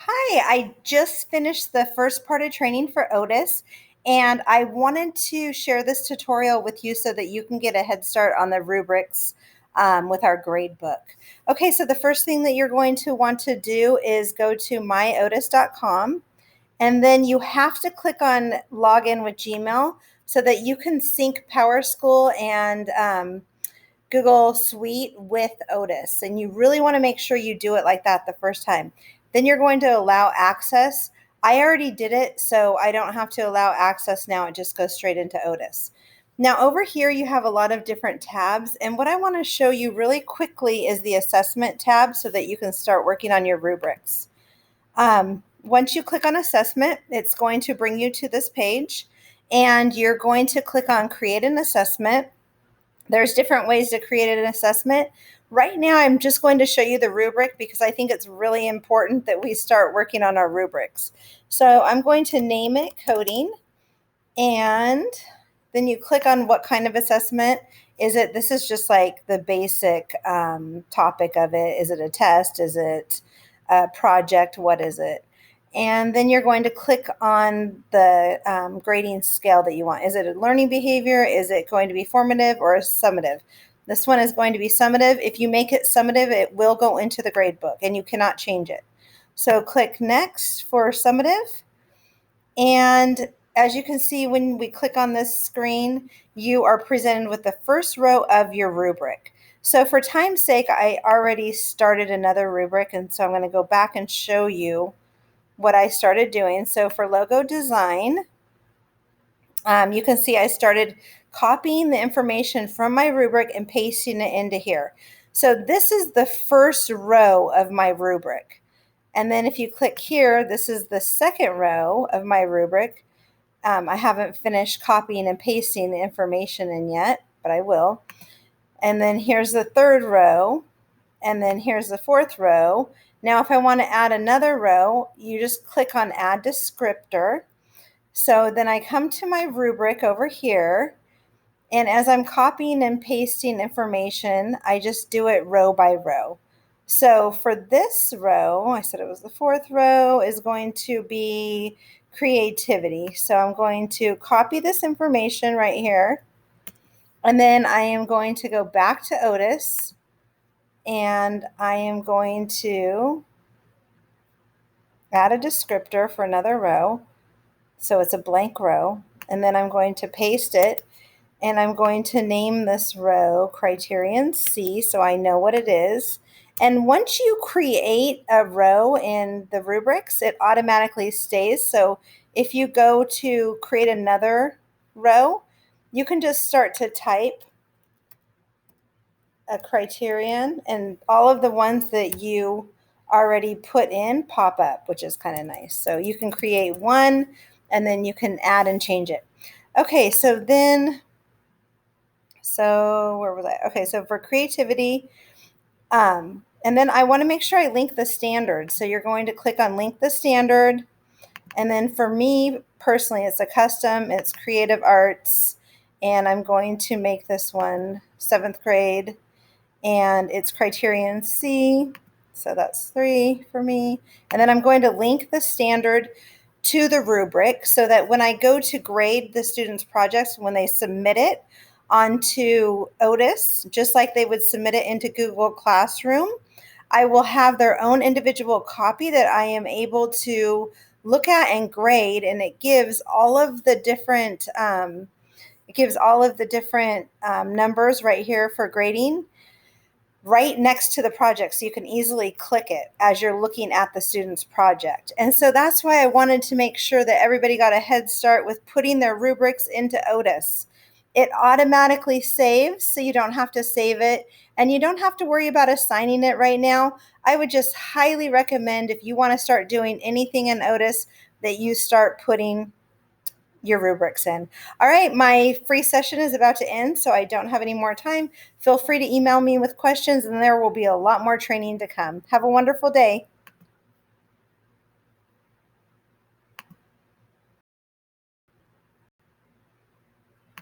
Hi, I just finished the first part of training for Otus, and I wanted to share this tutorial with you so that you can get a head start on the rubrics with our grade book. Okay, so the first thing that you're going to want to do is go to myotus.com, and then you have to click on login with Gmail so that you can sync PowerSchool and Google Suite with Otus. And you really want to make sure you do it like that the first time. Then you're going to allow access. I already did it, so I don't have to allow access now. It just goes straight into Otus. Now over here you have a lot of different tabs, and what I want to show you really quickly is the assessment tab so that you can start working on your rubrics. Once you click on assessment, it's going to bring you to this page, and you're going to click on create an assessment. There's different ways to create an assessment. Right now, I'm just going to show you the rubric because I think it's really important that we start working on our rubrics. So I'm going to name it coding, and then you click on what kind of assessment. This is just like the basic topic of it. Is it a test? Is it a project? What is it? And then you're going to click on the grading scale that you want. Is it a learning behavior? Is it going to be formative or summative? This one is going to be summative. If you make it summative, it will go into the grade book and you cannot change it. So click next for summative. And as you can see, when we click on this screen, you are presented with the first row of your rubric. So for time's sake, I already started another rubric, and so I'm going to go back and show you what I started doing. So for logo design, you can see I started copying the information from my rubric and pasting it into here. So this is the first row of my rubric. And then if you click here, this is the second row of my rubric. I haven't finished copying and pasting the information in yet, but I will. And then here's the third row, and then here's the fourth row. Now, if I want to add another row, you just click on Add Descriptor. So then I come to my rubric over here, and as I'm copying and pasting information, I just do it row by row. So for this row, I said it was the fourth row, is going to be creativity. So I'm going to copy this information right here, and then I am going to go back to Otus, and I am going to add a descriptor for another row. So it's a blank row, and then I'm going to paste it, and I'm going to name this row Criterion C so I know what it is. And once you create a row in the rubrics, it automatically stays. So if you go to create another row, you can just start to type a criterion, and all of the ones that you already put in pop up, which is kind of nice. So you can create one, and then you can add and change it. Okay, so where was I? Okay, so for creativity, and then I want to make sure I link the standard. So you're going to click on link the standard, and then for me personally, it's a custom, it's creative arts, and I'm going to make this one 7th grade, and it's Criterion C, so that's 3 for me. And then I'm going to link the standard to the rubric so that when I go to grade the students' projects, when they submit it onto Otus, just like they would submit it into Google Classroom, I will have their own individual copy that I am able to look at and grade, and it gives all of the different numbers right here for grading right next to the project, so you can easily click it as you're looking at the student's project. And so that's why I wanted to make sure that everybody got a head start with putting their rubrics into Otus. It automatically saves, so you don't have to save it, and you don't have to worry about assigning it right now. I would just highly recommend, if you want to start doing anything in Otus, that you start putting your rubrics in. All right, my free session is about to end, so I don't have any more time. Feel free to email me with questions, and there will be a lot more training to come. Have a wonderful day.